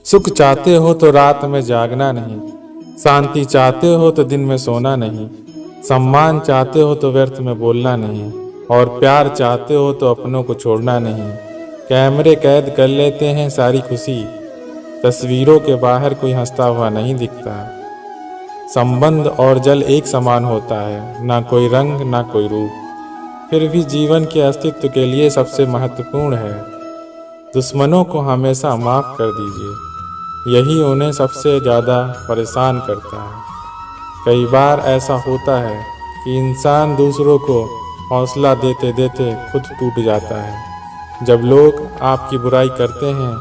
सुख चाहते हो तो रात में जागना नहीं, शांति चाहते हो तो दिन में सोना नहीं, सम्मान चाहते हो तो व्यर्थ में बोलना नहीं, और प्यार चाहते हो तो अपनों को छोड़ना नहीं। कैमरे कैद कर लेते हैं सारी खुशी, तस्वीरों के बाहर कोई हंसता हुआ नहीं दिखता। संबंध और जल एक समान होता है, ना कोई रंग ना कोई रूप, फिर भी जीवन के अस्तित्व के लिए सबसे महत्वपूर्ण है। दुश्मनों को हमेशा माफ़ कर दीजिए, यही उन्हें सबसे ज़्यादा परेशान करता है। कई बार ऐसा होता है कि इंसान दूसरों को हौसला देते देते खुद टूट जाता है। जब लोग आपकी बुराई करते हैं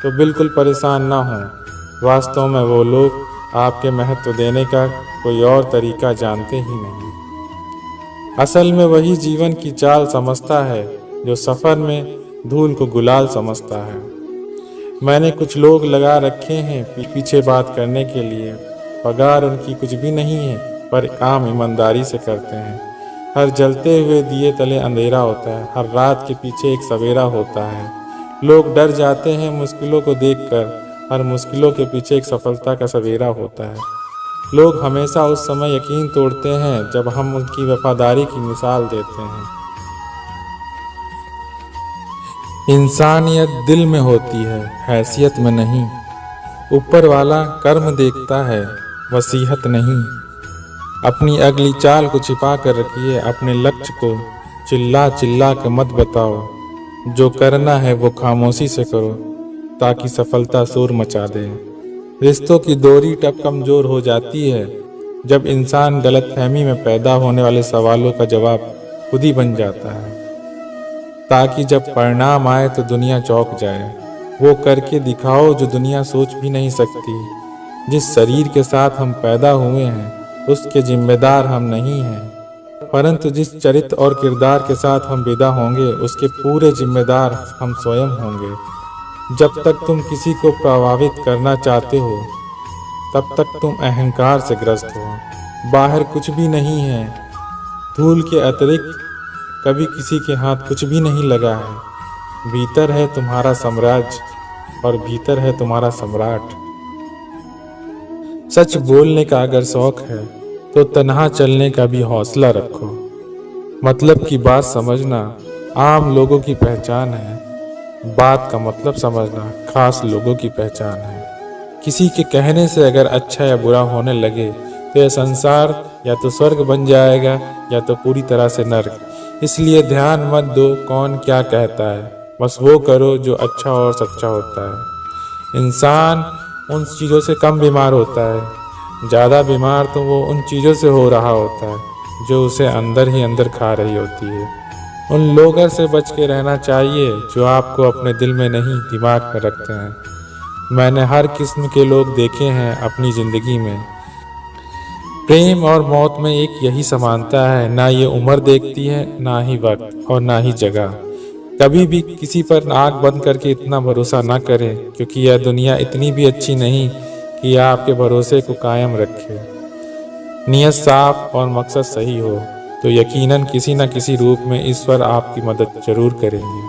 तो बिल्कुल परेशान ना हों, वास्तव में वो लोग आपके महत्व देने का कोई और तरीका जानते ही नहीं। असल में वही जीवन की चाल समझता है जो सफ़र में धूल को गुलाल समझता है। मैंने कुछ लोग लगा रखे हैं पीछे बात करने के लिए, पगार उनकी कुछ भी नहीं है पर काम ईमानदारी से करते हैं। हर जलते हुए दिए तले अंधेरा होता है, हर रात के पीछे एक सवेरा होता है। लोग डर जाते हैं मुश्किलों को देखकर, हर मुश्किलों के पीछे एक सफलता का सवेरा होता है। लोग हमेशा उस समय यकीन तोड़ते हैं जब हम उनकी वफादारी की मिसाल देते हैं। इंसानियत दिल में होती है, हैसियत में नहीं। ऊपर वाला कर्म देखता है, वसीयत नहीं। अपनी अगली चाल को छिपा कर रखिए, अपने लक्ष्य को चिल्ला चिल्ला कर मत बताओ। जो करना है वो खामोशी से करो, ताकि सफलता शोर मचा दे। रिश्तों की डोरी तब कमजोर हो जाती है जब इंसान गलतफहमी में पैदा होने वाले सवालों का जवाब खुद ही बन जाता है, ताकि जब परिणाम आए तो दुनिया चौंक जाए। वो करके दिखाओ जो दुनिया सोच भी नहीं सकती। जिस शरीर के साथ हम पैदा हुए हैं उसके जिम्मेदार हम नहीं हैं, परंतु जिस चरित्र और किरदार के साथ हम विदा होंगे उसके पूरे जिम्मेदार हम स्वयं होंगे। जब तक तुम किसी को प्रभावित करना चाहते हो तब तक तुम अहंकार से ग्रस्त हो। बाहर कुछ भी नहीं है, धूल के अतिरिक्त कभी किसी के हाथ कुछ भी नहीं लगा है। भीतर है तुम्हारा साम्राज्य और भीतर है तुम्हारा सम्राट। सच बोलने का अगर शौक है तो तन्हा चलने का भी हौसला रखो। मतलब की बात समझना आम लोगों की पहचान है, बात का मतलब समझना खास लोगों की पहचान है। किसी के कहने से अगर अच्छा या बुरा होने लगे तो यह संसार या तो स्वर्ग बन जाएगा या तो पूरी तरह से नर्क। इसलिए ध्यान मत दो कौन क्या कहता है, बस वो करो जो अच्छा और सच्चा होता है। इंसान उन चीज़ों से कम बीमार होता है, ज़्यादा बीमार तो वो उन चीज़ों से हो रहा होता है जो उसे अंदर ही अंदर खा रही होती है। उन लोगों से बच के रहना चाहिए जो आपको अपने दिल में नहीं दिमाग में रखते हैं। मैंने हर किस्म के लोग देखे हैं अपनी ज़िंदगी में। प्रेम और मौत में एक यही समानता है, ना ये उम्र देखती है, ना ही वक्त और ना ही जगह। कभी भी किसी पर आँख बंद करके इतना भरोसा ना करें, क्योंकि यह दुनिया इतनी भी अच्छी नहीं कि आपके भरोसे को कायम रखे। नियत साफ और मकसद सही हो तो यकीनन किसी न किसी रूप में ईश्वर आपकी मदद जरूर करेंगे।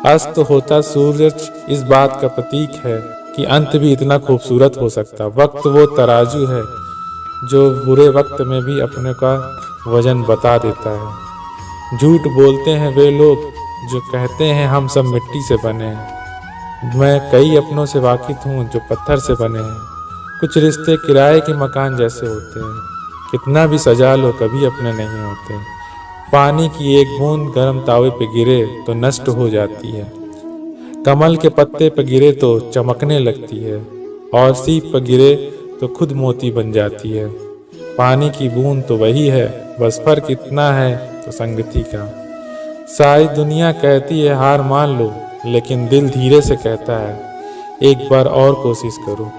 अस्त होता सूरज इस बात का प्रतीक है कि अंत भी इतना खूबसूरत हो सकता। वक्त वो तराजू है जो बुरे वक्त में भी अपने का वजन बता देता है। झूठ बोलते हैं वे लोग जो कहते हैं हम सब मिट्टी से बने हैं। मैं कई अपनों से वाकिफ हूँ जो पत्थर से बने हैं। कुछ रिश्ते किराए के मकान जैसे होते हैं, कितना भी सजा लो कभी अपने नहीं होते। पानी की एक बूंद गर्म तावे पे गिरे तो नष्ट हो जाती है, कमल के पत्ते पे गिरे तो चमकने लगती है, और सीप पर गिरे तो खुद मोती बन जाती है। पानी की बूंद तो वही है, बस फर्क इतना है तो संगति का। सारी दुनिया कहती है हार मान लो, लेकिन दिल धीरे से कहता है एक बार और कोशिश करो,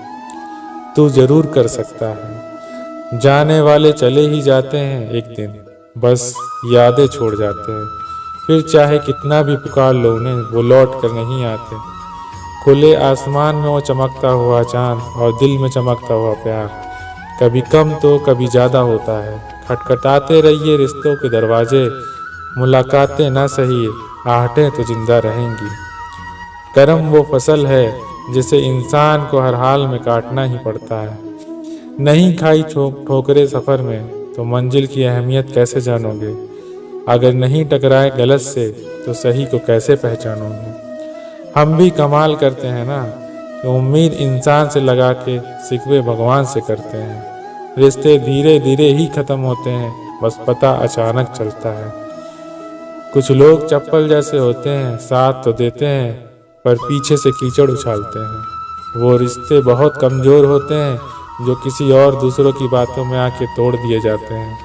तू जरूर कर सकता है। जाने वाले चले ही जाते हैं एक दिन, बस यादें छोड़ जाते हैं। फिर चाहे कितना भी पुकार लो उन्हें, वो लौट कर नहीं आते। खुले आसमान में वो चमकता हुआ चांद और दिल में चमकता हुआ प्यार कभी कम तो कभी ज़्यादा होता है। खटखटाते रहिए रिश्तों के दरवाजे, मुलाकातें ना सही आहटें तो जिंदा रहेंगी। कर्म वो फसल है जिसे इंसान को हर हाल में काटना ही पड़ता है। नहीं खाई ठोकरे सफ़र में तो मंजिल की अहमियत कैसे जानोगे? अगर नहीं टकराए गलत से तो सही को कैसे पहचानोगे? हम भी कमाल करते हैं ना कि उम्मीद इंसान से लगा के शिकवे भगवान से करते हैं। रिश्ते धीरे धीरे ही ख़त्म होते हैं, बस पता अचानक चलता है। कुछ लोग चप्पल जैसे होते हैं, साथ तो देते हैं पर पीछे से कीचड़ उछालते हैं। वो रिश्ते बहुत कमज़ोर होते हैं जो किसी और दूसरों की बातों में आके तोड़ दिए जाते हैं।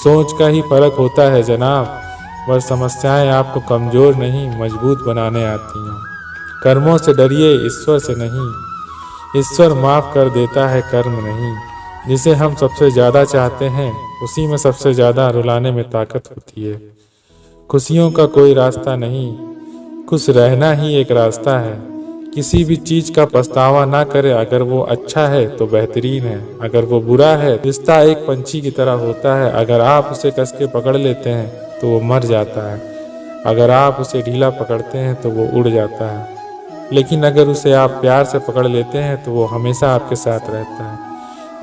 सोच का ही फर्क होता है जनाब, पर समस्याएं आपको कमज़ोर नहीं मजबूत बनाने आती हैं। कर्मों से डरिए, ईश्वर से नहीं। ईश्वर माफ़ कर देता है, कर्म नहीं। जिसे हम सबसे ज़्यादा चाहते हैं उसी में सबसे ज़्यादा रुलाने में ताकत होती है। खुशियों का कोई रास्ता नहीं, खुश रहना ही एक रास्ता है। किसी भी चीज़ का पछतावा ना करे, अगर वो अच्छा है तो बेहतरीन है, अगर वो बुरा है। रिश्ता एक पंछी की तरह होता है, अगर आप उसे कस के पकड़ लेते हैं तो वो मर जाता है, अगर आप उसे ढीला पकड़ते हैं तो वो उड़ जाता है, लेकिन अगर उसे आप प्यार से पकड़ लेते हैं तो वो हमेशा आपके साथ रहता है।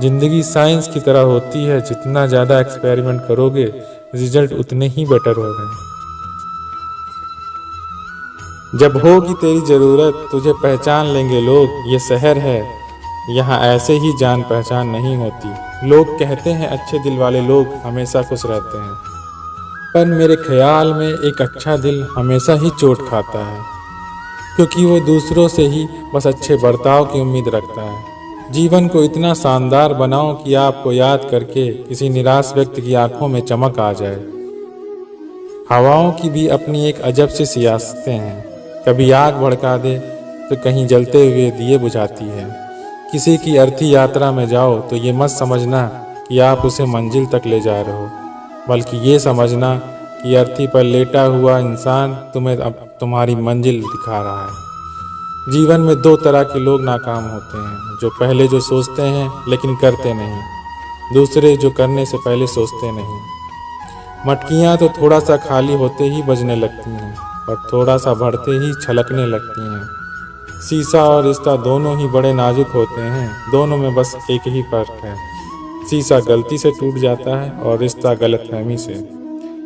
ज़िंदगी साइंस की तरह होती है, जितना ज़्यादा एक्सपेरिमेंट करोगे रिजल्ट उतने ही बेटर होंगे। जब होगी तेरी ज़रूरत तुझे पहचान लेंगे लोग। ये शहर है, यहाँ ऐसे ही जान पहचान नहीं होती। लोग कहते हैं अच्छे दिल वाले लोग हमेशा खुश रहते हैं, पर मेरे ख्याल में एक अच्छा दिल हमेशा ही चोट खाता है, क्योंकि वो दूसरों से ही बस अच्छे बर्ताव की उम्मीद रखता है। जीवन को इतना शानदार बनाओ कि आपको याद करके किसी निराश व्यक्ति की आंखों में चमक आ जाए। हवाओं की भी अपनी एक अजब सी सियासतें हैं, कभी आग भड़का दे तो कहीं जलते हुए दिए बुझाती है। किसी की अर्थी यात्रा में जाओ तो ये मत समझना कि आप उसे मंजिल तक ले जा रहे हो, बल्कि ये समझना कि अर्थी पर लेटा हुआ इंसान तुम्हें अब तुम्हारी मंजिल दिखा रहा है। जीवन में दो तरह के लोग नाकाम होते हैं, जो पहले जो सोचते हैं लेकिन करते नहीं, दूसरे जो करने से पहले सोचते नहीं। मटकियाँ तो थोड़ा सा खाली होते ही बजने लगती हैं और थोड़ा सा भरते ही छलकने लगती हैं। शीशा और रिश्ता दोनों ही बड़े नाजुक होते हैं, दोनों में बस एक ही फर्क है, शीशा गलती से टूट जाता है और रिश्ता गलतफहमी से।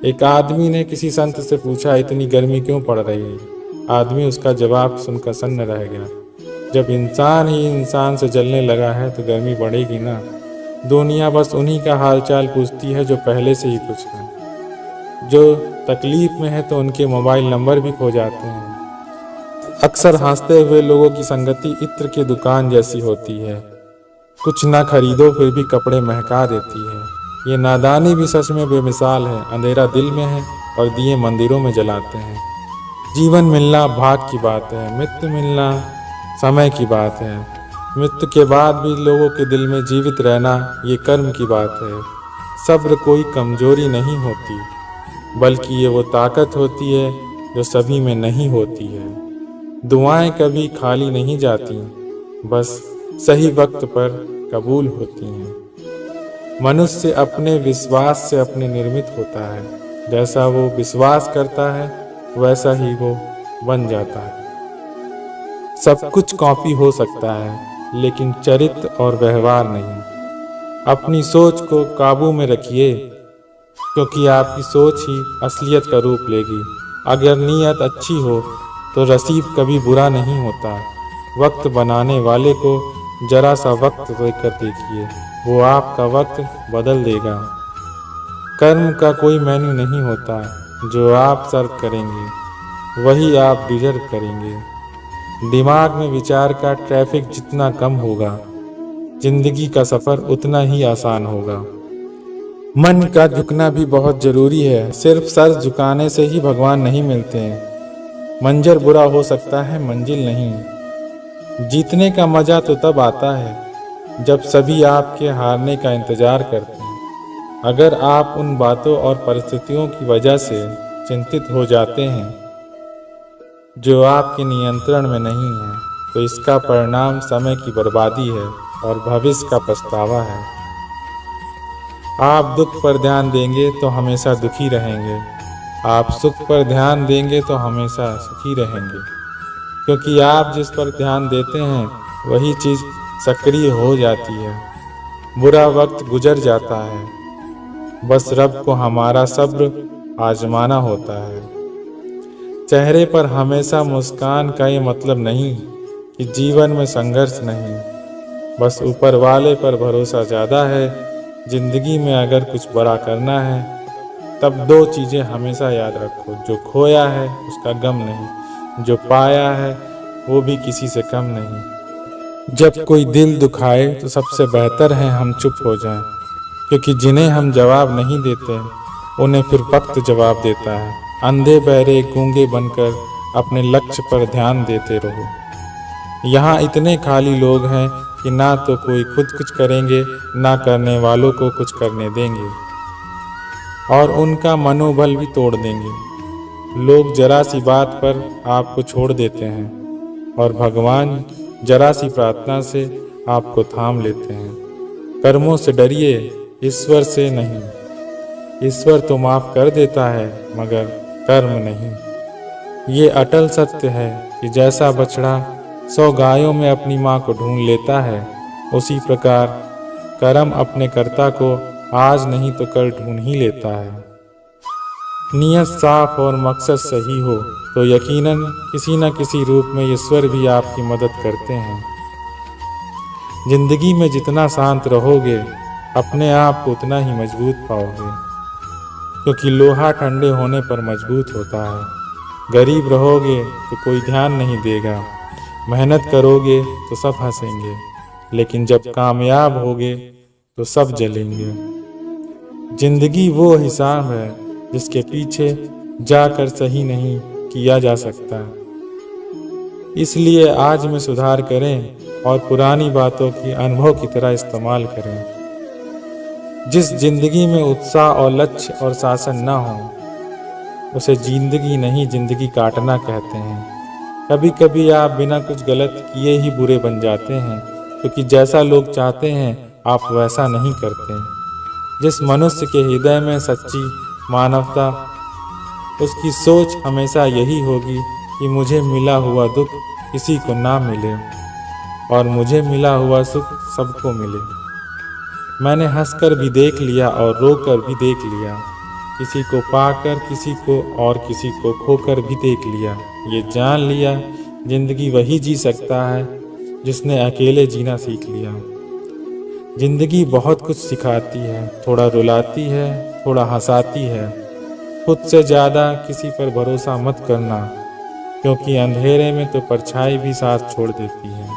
एक आदमी ने किसी संत से पूछा, इतनी गर्मी क्यों पड़ रही है? आदमी उसका जवाब सुनकर सन्न रह गया। जब इंसान ही इंसान से जलने लगा है तो गर्मी बढ़ेगी ना। दुनिया बस उन्हीं का हालचाल पूछती है जो पहले से ही कुछ है। जो तकलीफ में है तो उनके मोबाइल नंबर भी खो जाते हैं। अक्सर हंसते हुए लोगों की संगति इत्र की दुकान जैसी होती है, कुछ ना खरीदो फिर भी कपड़े महका देती है। ये नादानी भी सच में बेमिसाल है, अंधेरा दिल में है और दिए मंदिरों में जलाते हैं। जीवन मिलना भाग की बात है, मृत्यु मिलना समय की बात है। मृत्यु के बाद भी लोगों के दिल में जीवित रहना ये कर्म की बात है। सब्र कोई कमजोरी नहीं होती, बल्कि ये वो ताकत होती है जो सभी में नहीं होती है। दुआएं कभी खाली नहीं जाती, बस सही वक्त पर कबूल होती हैं। मनुष्य अपने विश्वास से अपने निर्मित होता है, जैसा वो विश्वास करता है वैसा ही वो बन जाता है। सब कुछ कॉपी हो सकता है, लेकिन चरित्र और व्यवहार नहीं। अपनी सोच को काबू में रखिए, क्योंकि आपकी सोच ही असलियत का रूप लेगी। अगर नीयत अच्छी हो तो रसीब कभी बुरा नहीं होता। वक्त बनाने वाले को जरा सा वक्त देकर देखिए, वो आपका वक्त बदल देगा। कर्म का कोई मेन्यू नहीं होता, जो आप सर्व करेंगे वही आप डिजर्व करेंगे। दिमाग में विचार का ट्रैफिक जितना कम होगा, जिंदगी का सफ़र उतना ही आसान होगा। मन का झुकना भी बहुत ज़रूरी है, सिर्फ सर झुकाने से ही भगवान नहीं मिलते हैं। मंजर बुरा हो सकता है, मंजिल नहीं। जीतने का मज़ा तो तब आता है जब सभी आपके हारने का इंतज़ार करते हैं। अगर आप उन बातों और परिस्थितियों की वजह से चिंतित हो जाते हैं जो आपके नियंत्रण में नहीं है, तो इसका परिणाम समय की बर्बादी है और भविष्य का पछतावा है। आप दुख पर ध्यान देंगे तो हमेशा दुखी रहेंगे, आप सुख पर ध्यान देंगे तो हमेशा सुखी रहेंगे। क्योंकि आप जिस पर ध्यान देते हैं वही चीज़ सक्रिय हो जाती है। बुरा वक्त गुजर जाता है, बस रब को हमारा सब्र आजमाना होता है। चेहरे पर हमेशा मुस्कान का ये मतलब नहीं कि जीवन में संघर्ष नहीं, बस ऊपर वाले पर भरोसा ज़्यादा है। जिंदगी में अगर कुछ बड़ा करना है तब दो चीज़ें हमेशा याद रखो, जो खोया है उसका गम नहीं, जो पाया है वो भी किसी से कम नहीं। जब कोई दिल दुखाए तो सबसे बेहतर है हम चुप हो जाएं, क्योंकि जिन्हें हम जवाब नहीं देते उन्हें फिर वक्त जवाब देता है। अंधे बहरे गूंगे बनकर अपने लक्ष्य पर ध्यान देते रहो। यहाँ इतने खाली लोग हैं कि ना तो कोई खुद कुछ करेंगे, ना करने वालों को कुछ करने देंगे, और उनका मनोबल भी तोड़ देंगे। लोग जरा सी बात पर आपको छोड़ देते हैं और भगवान जरा सी प्रार्थना से आपको थाम लेते हैं। कर्मों से डरिए, ईश्वर से नहीं। ईश्वर तो माफ़ कर देता है मगर कर्म नहीं। ये अटल सत्य है कि जैसा बछड़ा 100 गायों में अपनी माँ को ढूंढ लेता है, उसी प्रकार कर्म अपने कर्ता को आज नहीं तो कल ढूंढ ही लेता है। नियत साफ और मकसद सही हो तो यकीनन किसी न किसी रूप में ईश्वर भी आपकी मदद करते हैं। जिंदगी में जितना शांत रहोगे अपने आप को उतना ही मजबूत पाओगे, क्योंकि लोहा ठंडे होने पर मजबूत होता है। गरीब रहोगे तो कोई ध्यान नहीं देगा, मेहनत करोगे तो सब हंसेंगे, लेकिन जब कामयाब होगे तो सब जलेंगे। जिंदगी वो हिसाब है जिसके पीछे जाकर सही नहीं किया जा सकता। इसलिए आज में सुधार करें और पुरानी बातों की अनुभव की तरह इस्तेमाल करें। जिस जिंदगी में उत्साह और लक्ष्य और शासन न हो उसे जिंदगी नहीं, जिंदगी काटना कहते हैं। कभी कभी आप बिना कुछ गलत किए ही बुरे बन जाते हैं, क्योंकि जैसा लोग चाहते हैं आप वैसा नहीं करते। जिस मनुष्य के हृदय में सच्ची मानवता, उसकी सोच हमेशा यही होगी कि मुझे मिला हुआ दुख किसी को ना मिले और मुझे मिला हुआ सुख सबको मिले। मैंने हंसकर भी देख लिया और रोकर भी देख लिया, किसी को पाकर किसी को और किसी को खोकर भी देख लिया। ये जान लिया जिंदगी वही जी सकता है जिसने अकेले जीना सीख लिया। जिंदगी बहुत कुछ सिखाती है, थोड़ा रुलाती है, थोड़ा हंसाती है। खुद से ज़्यादा किसी पर भरोसा मत करना, क्योंकि अंधेरे में तो परछाई भी साथ छोड़ देती है।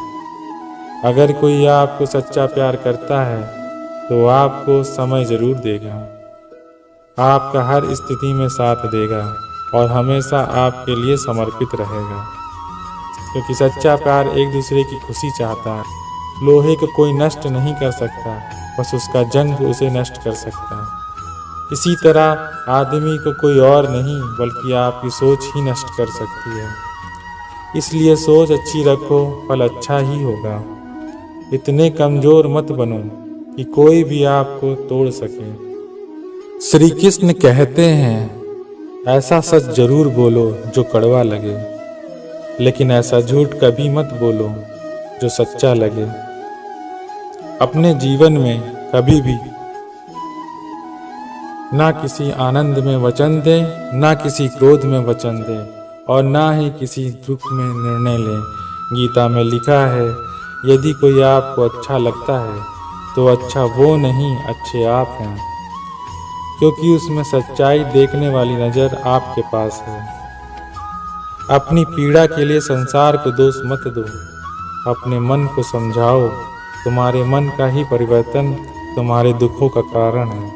अगर कोई आपको सच्चा प्यार करता है तो आपको समय ज़रूर देगा, आपका हर स्थिति में साथ देगा और हमेशा आपके लिए समर्पित रहेगा, क्योंकि सच्चा प्यार एक दूसरे की खुशी चाहता है। लोहे को कोई नष्ट नहीं कर सकता, बस उसका जंग उसे नष्ट कर सकता है। इसी तरह आदमी को कोई और नहीं बल्कि आपकी सोच ही नष्ट कर सकती है। इसलिए सोच अच्छी रखो, फल अच्छा ही होगा। इतने कमज़ोर मत बनो कि कोई भी आपको तोड़ सके। श्री कृष्ण कहते हैं, ऐसा सच जरूर बोलो जो कड़वा लगे, लेकिन ऐसा झूठ कभी मत बोलो जो सच्चा लगे। अपने जीवन में कभी भी ना किसी आनंद में वचन दें, ना किसी क्रोध में वचन दें और ना ही किसी दुख में निर्णय लें। गीता में लिखा है, यदि कोई आपको अच्छा लगता है तो अच्छा वो नहीं, अच्छे आप हैं, क्योंकि उसमें सच्चाई देखने वाली नज़र आपके पास है। अपनी पीड़ा के लिए संसार को दोष मत दो, अपने मन को समझाओ। तुम्हारे मन का ही परिवर्तन तुम्हारे दुखों का कारण है।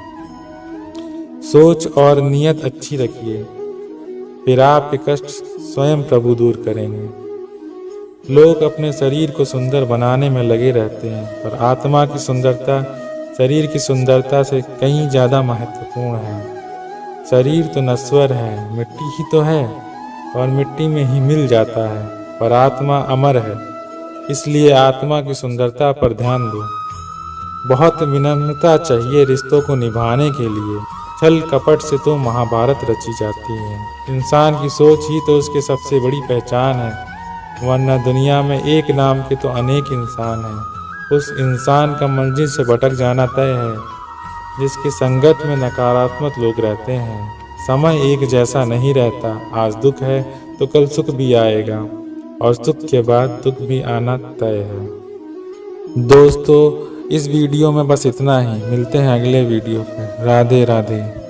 सोच और नियत अच्छी रखिए, फिर आपके कष्ट स्वयं प्रभु दूर करेंगे। लोग अपने शरीर को सुंदर बनाने में लगे रहते हैं, पर आत्मा की सुंदरता शरीर की सुंदरता से कहीं ज़्यादा महत्वपूर्ण है। शरीर तो नश्वर है, मिट्टी ही तो है और मिट्टी में ही मिल जाता है, पर आत्मा अमर है। इसलिए आत्मा की सुंदरता पर ध्यान दो। बहुत विनम्रता चाहिए रिश्तों को निभाने के लिए। छल कपट से तो महाभारत रची जाती है। इंसान की सोच ही तो उसकी सबसे बड़ी पहचान है। वरना दुनिया में एक नाम के तो अनेक इंसान हैं। उस इंसान का मंजिल से भटक जाना तय है जिसकी संगत में नकारात्मक लोग रहते हैं। समय एक जैसा नहीं रहता, आज दुख है तो कल सुख भी आएगा और सुख के बाद दुख भी आना तय है। दोस्तों, इस वीडियो में बस इतना ही। मिलते हैं अगले वीडियो पे। राधे राधे।